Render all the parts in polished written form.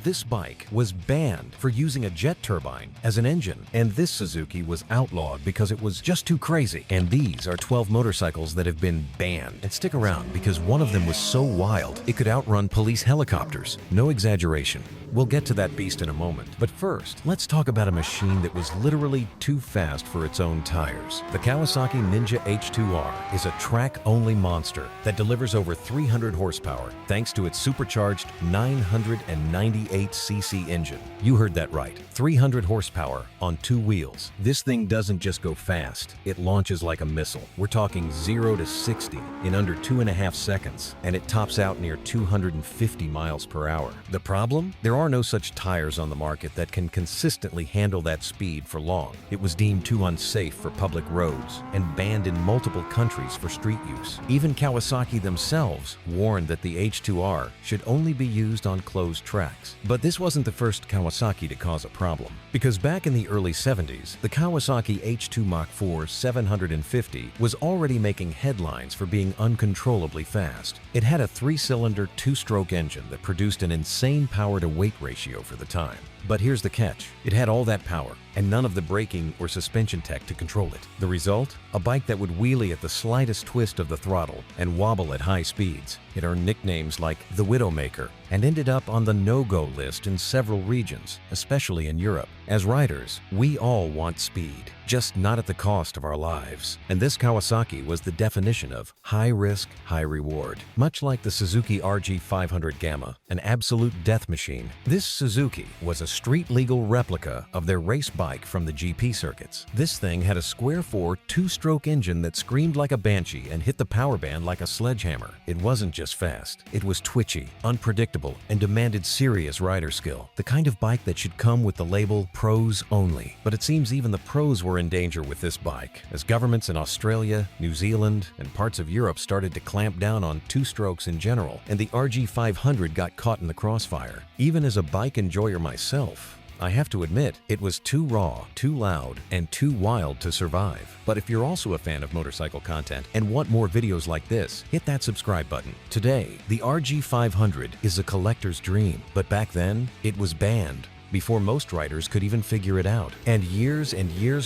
this bike was banned for using a jet turbine as an engine, and this Suzuki was outlawed because it was just too crazy. And these are 12 motorcycles that have been banned. And stick around, because one of them was so wild it could outrun police helicopters. No exaggeration. We'll get to that beast in a moment. But first, let's talk about a machine that was literally too fast for its own tires. The Kawasaki Ninja H2R is a track-only monster that delivers over 300 horsepower thanks to its supercharged 998cc engine. You heard that right. 300 horsepower on 2 wheels. This thing doesn't just go fast, it launches like a missile. We're talking 0 to 60 in under 2.5 seconds, and it tops out near 250 miles per hour. The problem? There are no such tires on the market that can consistently handle that speed for long. It was deemed too unsafe for public roads and banned in multiple countries for street use. Even Kawasaki themselves warned that the H2R should only be used on closed tracks. But this wasn't the first Kawasaki to cause a problem, because back in the early 70s, the Kawasaki H2 Mach 4 750 was already making headlines for being uncontrollably fast. It had a 3-cylinder, 2-stroke engine that produced an insane power-to-weight ratio for the time. But here's the catch. It had all that power and none of the braking or suspension tech to control it. The result? A bike that would wheelie at the slightest twist of the throttle and wobble at high speeds. It earned nicknames like the Widowmaker and ended up on the no-go list in several regions, especially in Europe. As riders, we all want speed, just not at the cost of our lives. And this Kawasaki was the definition of high risk, high reward. Much like the Suzuki RG500 Gamma, an absolute death machine, this Suzuki was a street-legal replica of their race bike from the GP circuits. This thing had a square 4 2-stroke engine that screamed like a banshee and hit the power band like a sledgehammer. It wasn't just fast, it was twitchy, unpredictable, and demanded serious rider skill. The kind of bike that should come with the label pros only. But it seems even the pros were in danger with this bike, as governments in Australia, New Zealand, and parts of Europe started to clamp down on 2-strokes in general, and the RG500 got caught in the crossfire. Even as a bike enjoyer myself, I have to admit, it was too raw, too loud, and too wild to survive. But if you're also a fan of motorcycle content and want more videos like this, hit that subscribe button. Today, the RG500 is a collector's dream, but back then, it was banned before most riders could even figure it out. And years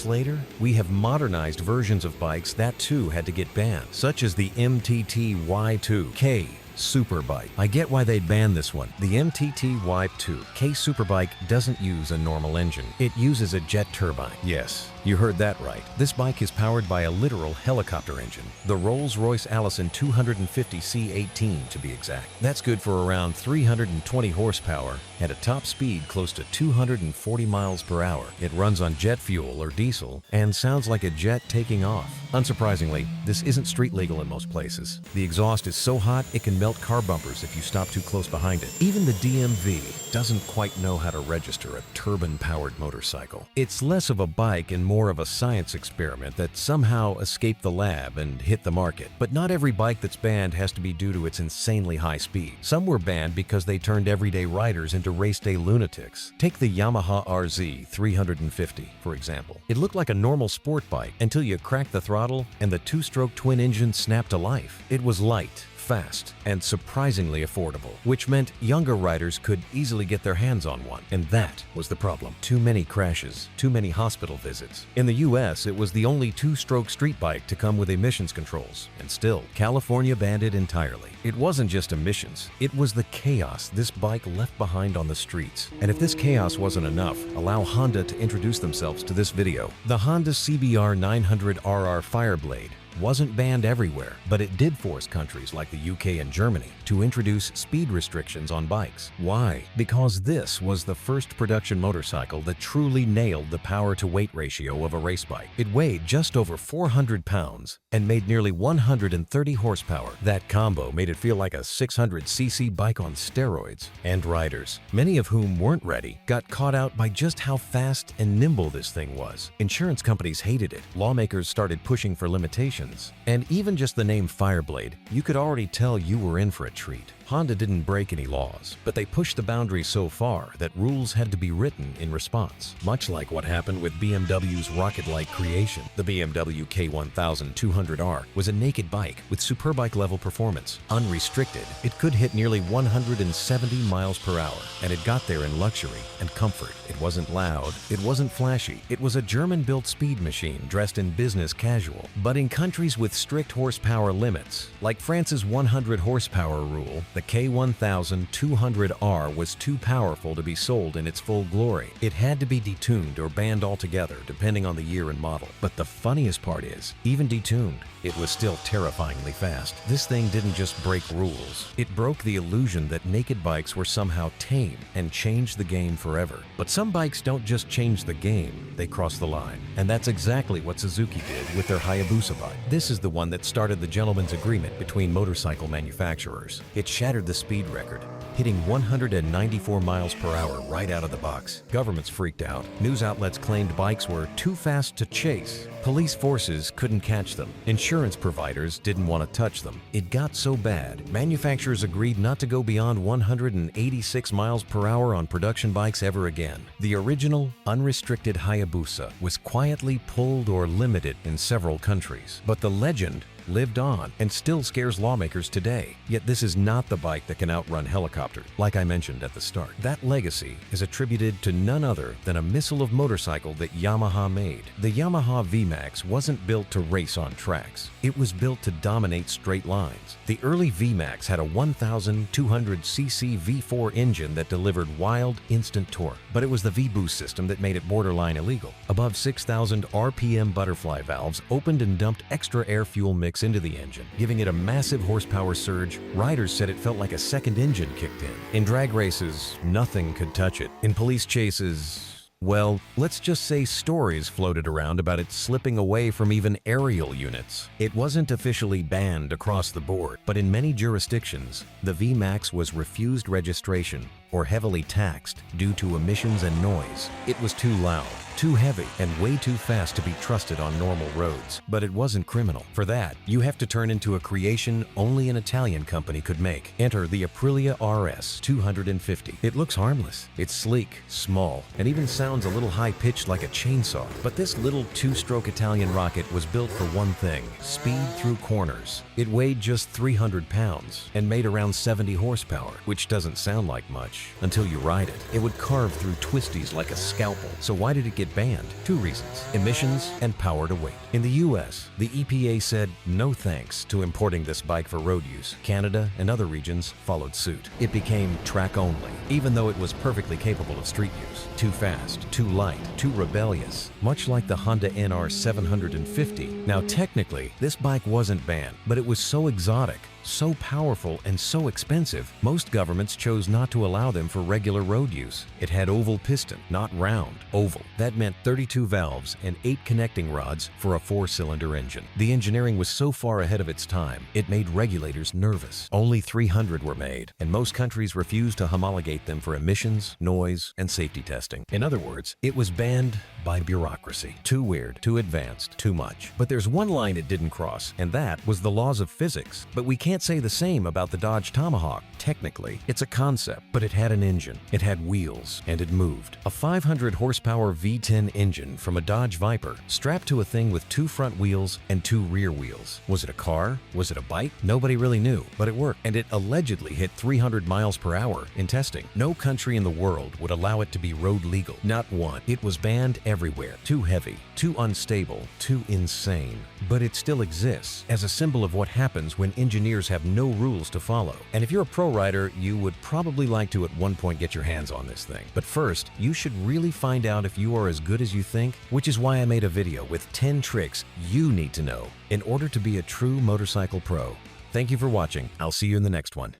later, we have modernized versions of bikes that too had to get banned, such as the MTT Y2K Superbike. I get why they'd ban this one. The MTT Y2 K Superbike doesn't use a normal engine. It uses a jet turbine. Yes, you heard that right. This bike is powered by a literal helicopter engine, the Rolls-Royce Allison 250 C18 to be exact. That's good for around 320 horsepower at a top speed close to 240 miles per hour. It runs on jet fuel or diesel and sounds like a jet taking off. Unsurprisingly, this isn't street legal in most places. The exhaust is so hot it can melt car bumpers if you stop too close behind it. Even the DMV doesn't quite know how to register a turbine-powered motorcycle. It's less of a bike and more of a science experiment that somehow escaped the lab and hit the market. But not every bike that's banned has to be due to its insanely high speed. Some were banned because they turned everyday riders into race day lunatics. Take the Yamaha RZ 350, for example. It looked like a normal sport bike until you cracked the throttle and the 2-stroke twin engine snapped to life. It was light, fast, and surprisingly affordable, which meant younger riders could easily get their hands on one. And that was the problem. Too many crashes, too many hospital visits. In the US, it was the only 2-stroke street bike to come with emissions controls, and still, California banned it entirely. It wasn't just emissions, it was the chaos this bike left behind on the streets. And if this chaos wasn't enough, allow Honda to introduce themselves to this video. The Honda CBR 900RR Fireblade wasn't banned everywhere, but it did force countries like the UK and Germany to introduce speed restrictions on bikes. Why? Because this was the first production motorcycle that truly nailed the power-to-weight ratio of a race bike. It weighed just over 400 pounds and made nearly 130 horsepower. That combo made it feel like a 600cc bike on steroids. And riders, many of whom weren't ready, got caught out by just how fast and nimble this thing was. Insurance companies hated it. Lawmakers started pushing for limitations. And even just the name Fireblade, you could already tell you were in for a treat. Honda didn't break any laws, but they pushed the boundaries so far that rules had to be written in response, much like what happened with BMW's rocket-like creation. The BMW K1200R was a naked bike with superbike-level performance. Unrestricted, it could hit nearly 170 miles per hour, and it got there in luxury and comfort. It wasn't loud, it wasn't flashy, it was a German-built speed machine dressed in business casual. But in countries with strict horsepower limits, like France's 100 horsepower rule, the K1200R was too powerful to be sold in its full glory. It had to be detuned or banned altogether, depending on the year and model. But the funniest part is, even detuned, it was still terrifyingly fast. This thing didn't just break rules. It broke the illusion that naked bikes were somehow tame and changed the game forever. But some bikes don't just change the game, they cross the line. And that's exactly what Suzuki did with their Hayabusa bike. This is the one that started the gentleman's agreement between motorcycle manufacturers. It shattered the speed record, hitting 194 miles per hour right out of the box. Governments freaked out. News outlets claimed bikes were too fast to chase. Police forces couldn't catch them. Insurance providers didn't want to touch them. It got so bad, manufacturers agreed not to go beyond 186 miles per hour on production bikes ever again. The original, unrestricted Hayabusa was quietly pulled or limited in several countries. But the legend lived on and still scares lawmakers today. Yet this is not the bike that can outrun helicopters, like I mentioned at the start. That legacy is attributed to none other than a missile of motorcycle that Yamaha made. The Yamaha VMAX wasn't built to race on tracks. It was built to dominate straight lines. The early VMAX had a 1,200cc V4 engine that delivered wild, instant torque. But it was the V-Boost system that made it borderline illegal. Above 6,000 RPM butterfly valves opened and dumped extra air fuel mix into the engine, giving it a massive horsepower surge. Riders said it felt like a second engine kicked in. In drag races, nothing could touch it. In police chases, well, let's just say stories floated around about it slipping away from even aerial units. It wasn't officially banned across the board, but in many jurisdictions, the VMAX was refused registration or heavily taxed due to emissions and noise. It was too loud, too heavy, and way too fast to be trusted on normal roads. But it wasn't criminal. For that, you have to turn into a creation only an Italian company could make. Enter the Aprilia RS 250. It looks harmless. It's sleek, small, and even sounds a little high-pitched like a chainsaw. But this little two-stroke Italian rocket was built for one thing: speed through corners. It weighed just 300 pounds and made around 70 horsepower, which doesn't sound like much until you ride it. It would carve through twisties like a scalpel. So why did it get banned? Two reasons: emissions and power to weight. In the US, the EPA said no thanks to importing this bike for road use. Canada and other regions followed suit. It became track only, even though it was perfectly capable of street use. Too fast, too light, too rebellious, much like the Honda NR 750. Now technically, this bike wasn't banned, but it was so exotic, so powerful, and so expensive, most governments chose not to allow them for regular road use. It had oval piston, not round, oval. That meant 32 valves and 8 connecting rods for a 4-cylinder engine. The engineering was so far ahead of its time, it made regulators nervous. Only 300 were made, and most countries refused to homologate them for emissions, noise, and safety testing. In other words, it was banned by bureaucracy. Too weird, too advanced, too much. But there's one line it didn't cross, and that was the laws of physics. But we can't say the same about the Dodge Tomahawk. Technically, it's a concept, but it had an engine, it had wheels, and it moved. A 500 horsepower V10 engine from a Dodge Viper strapped to a thing with 2 front wheels and 2 rear wheels. Was it a car? Was it a bike? Nobody really knew, but it worked, and it allegedly hit 300 miles per hour in testing. No country in the world would allow it to be road legal. Not one. It was banned everywhere. Too heavy, too unstable, too insane. But it still exists as a symbol of what happens when engineers have no rules to follow. And if you're a pro rider, you would probably like to at one point get your hands on this thing. But first, you should really find out if you are as good as you think, which is why I made a video with 10 tricks you need to know in order to be a true motorcycle pro. Thank you for watching. I'll see you in the next one.